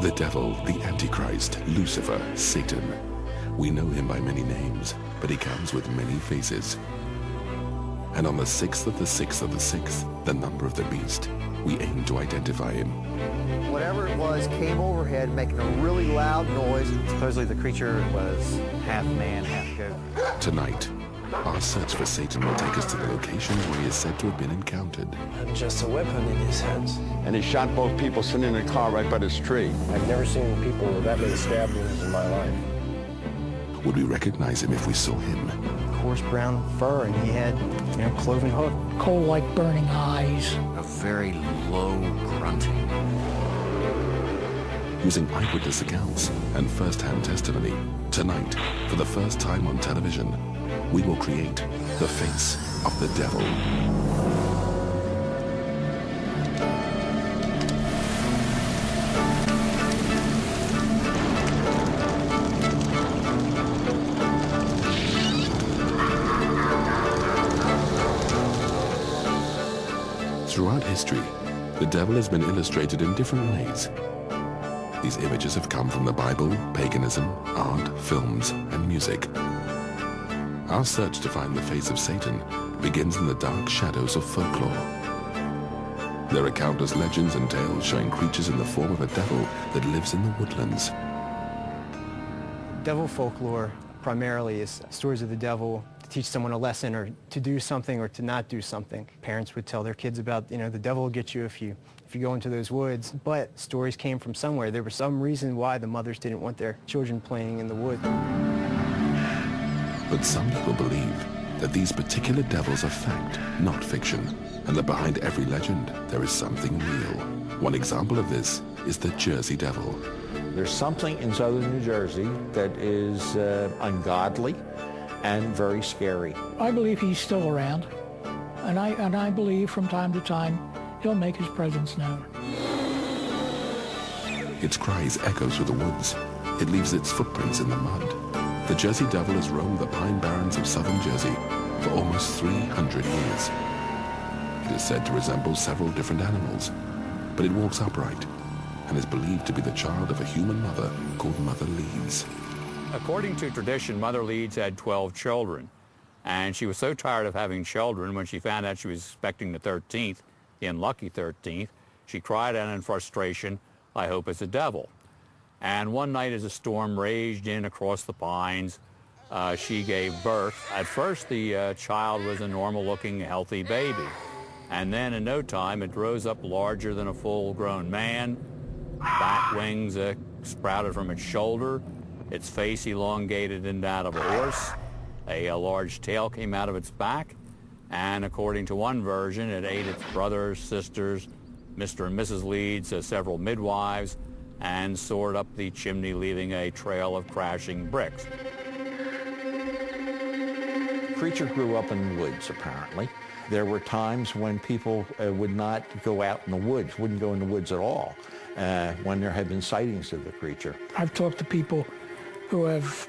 The devil, the Antichrist, Lucifer, Satan. We know him by many names, but he comes with many faces. And on the 6th of the 6th of the 6th, the number of the beast, we aim to identify him. Whatever it was came overhead making a really loud noise. Supposedly the creature was half man, half goat. Tonight, our search for Satan will take us to the location where he is said to have been encountered. And just a weapon in his hands. And he shot both people sitting in the car right by this tree. I've never seen people with that many stab wounds in my life. Would we recognize him if we saw him? Coarse brown fur, and he had, cloven hoof. Coal-like burning eyes. A very low grunting. Using eyewitness accounts and first-hand testimony, tonight, for the first time on television, we will create the face of the devil. Throughout history, the devil has been illustrated in different ways. These images have come from the Bible, paganism, art, films, and music. Our search to find the face of Satan begins in the dark shadows of folklore. There are countless legends and tales showing creatures in the form of a devil that lives in the woodlands. Devil folklore primarily is stories of the devil to teach someone a lesson or to do something or to not do something. Parents would tell their kids about, the devil will get you if you go into those woods. But stories came from somewhere. There was some reason why the mothers didn't want their children playing in the woods. But some people believe that these particular devils are fact, not fiction, and that behind every legend there is something real. One example of this is the Jersey Devil. There's something in southern New Jersey that is ungodly and very scary. I believe he's still around, and I believe from time to time he'll make his presence known. Its cries echo through the woods. It leaves its footprints in the mud. The Jersey Devil has roamed the pine barrens of southern Jersey for almost 300 years. It is said to resemble several different animals, but it walks upright and is believed to be the child of a human mother called Mother Leeds. According to tradition, Mother Leeds had 12 children, and she was so tired of having children when she found out she was expecting the 13th, the unlucky 13th, she cried out in frustration, "I hope it's a devil." And one night as a storm raged in across the pines, she gave birth. At first, the child was a normal-looking, healthy baby. And then in no time, it rose up larger than a full-grown man. Bat wings sprouted from its shoulder. Its face elongated into that of a horse. A large tail came out of its back. And according to one version, it ate its brothers, sisters, Mr. and Mrs. Leeds, several midwives, and soared up the chimney, leaving a trail of crashing bricks. The creature grew up in the woods, apparently. There were times when people would not go out in the woods, wouldn't go in the woods at all, when there had been sightings of the creature. I've talked to people who have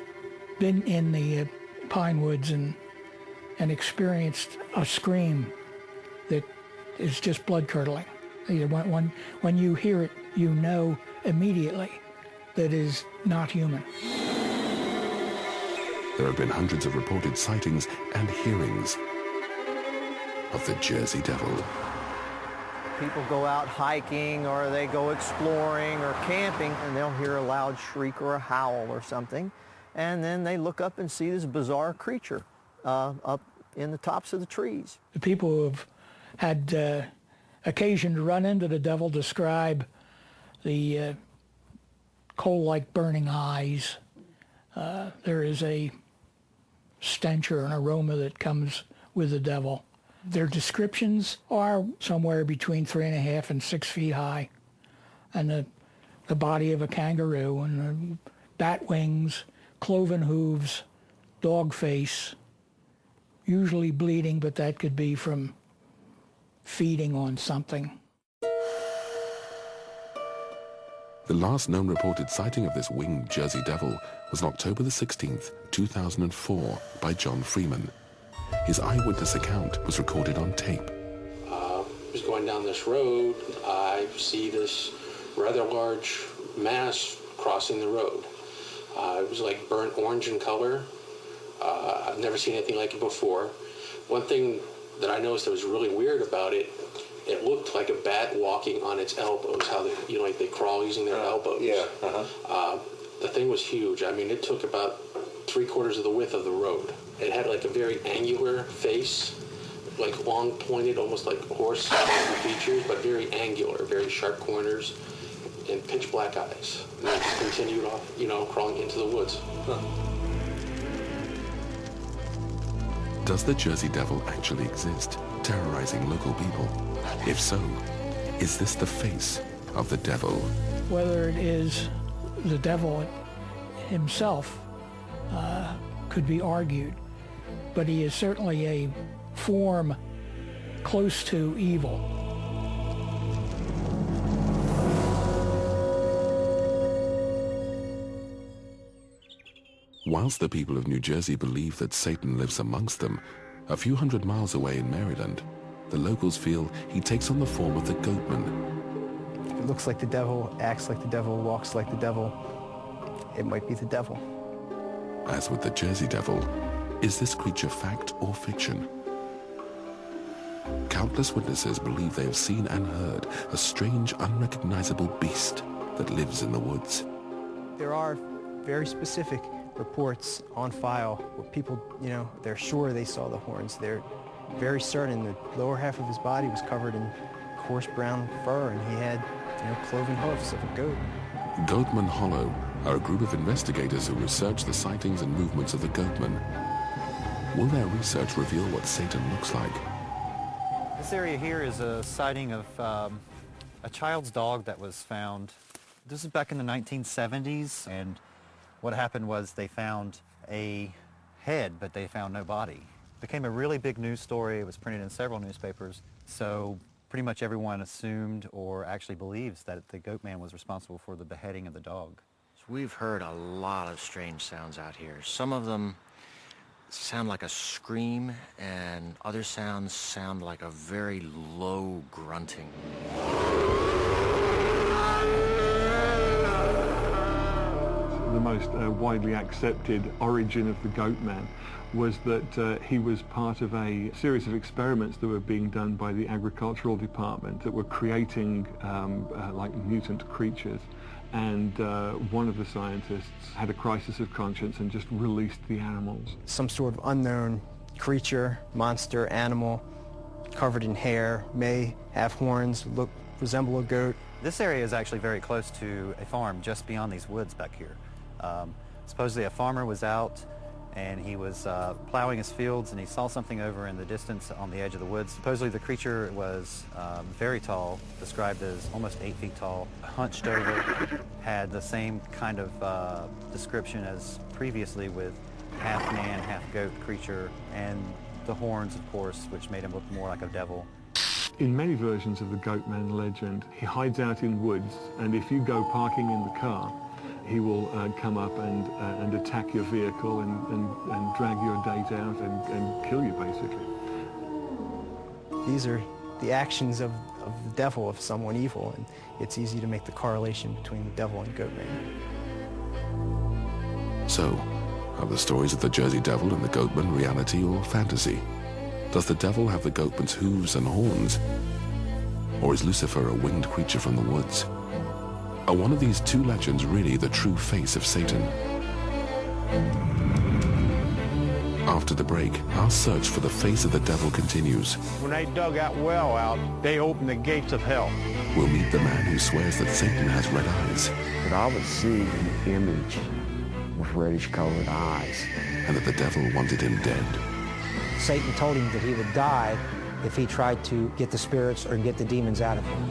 been in the pine woods and experienced a scream that is just blood-curdling. When you hear it, you know immediately that is not human. There have been hundreds of reported sightings and hearings of the Jersey Devil. People go out hiking or they go exploring or camping and they'll hear a loud shriek or a howl or something, and then they look up and see this bizarre creature up in the tops of the trees. The people who have had occasion to run into the devil describe the coal-like burning eyes. There is a stench or an aroma that comes with the devil. Their descriptions are somewhere between 3.5 and 6 feet high, and the body of a kangaroo, and bat wings, cloven hooves, dog face, usually bleeding, but that could be from feeding on something. The last known reported sighting of this winged Jersey Devil was on October the 16th, 2004, by John Freeman. His eyewitness account was recorded on tape. I was going down this road. I see this rather large mass crossing the road. It was like burnt orange in color. I've never seen anything like it before. One thing that I noticed that was really weird about it, it looked like a bat walking on its elbows, how they, like they crawl using their elbows. Yeah. The thing was huge. I mean, it took about 3/4 of the width of the road. It had like a very angular face, like long pointed, almost like horse features, but very angular, very sharp corners, and pitch black eyes. And it just continued off, crawling into the woods. Does the Jersey Devil actually exist, terrorizing local people? If so, is this the face of the devil? Whether it is the devil himself could be argued, but he is certainly a form close to evil. Whilst the people of New Jersey believe that Satan lives amongst them, a few hundred miles away in Maryland, the locals feel he takes on the form of the Goatman. If it looks like the devil, acts like the devil, walks like the devil, it might be the devil. As with the Jersey Devil, is this creature fact or fiction? Countless witnesses believe they have seen and heard a strange, unrecognizable beast that lives in the woods. There are very specific reports on file where people, they're sure they saw the horns. They're very certain the lower half of his body was covered in coarse brown fur and he had, cloven hoofs of a goat. Goatman Hollow are a group of investigators who research the sightings and movements of the Goatman. Will their research reveal what Satan looks like? This area here is a sighting of a child's dog that was found. This is back in the 1970s, and what happened was they found a head, but they found no body. It became a really big news story. It was printed in several newspapers, so pretty much everyone assumed or actually believes that the Goatman was responsible for the beheading of the dog. We've heard a lot of strange sounds out here. Some of them sound like a scream, and other sounds sound like a very low grunting. The most widely accepted origin of the Goatman was that he was part of a series of experiments that were being done by the agricultural department that were creating like mutant creatures. And one of the scientists had a crisis of conscience and just released the animals. Some sort of unknown creature, monster, animal, covered in hair, may have horns, resemble a goat. This area is actually very close to a farm just beyond these woods back here. Supposedly a farmer was out and he was plowing his fields and he saw something over in the distance on the edge of the woods. Supposedly the creature was very tall, described as almost 8 feet tall, hunched over, had the same kind of description as previously with half man, half goat creature, and the horns, of course, which made him look more like a devil. In many versions of the Goatman legend, he hides out in woods, and if you go parking in the car, he will come up and attack your vehicle and drag your date out and kill you, basically. These are the actions of the devil, of someone evil, and it's easy to make the correlation between the devil and Goatman. So, are the stories of the Jersey Devil and the Goatman reality or fantasy? Does the devil have the Goatman's hooves and horns? Or is Lucifer a winged creature from the woods? Are one of these two legends really the true face of Satan? After the break, our search for the face of the devil continues. When they dug that well out, they opened the gates of hell. We'll meet the man who swears that Satan has red eyes. But I would see an image with reddish-colored eyes. And that the devil wanted him dead. Satan told him that he would die if he tried to get the spirits or get the demons out of him.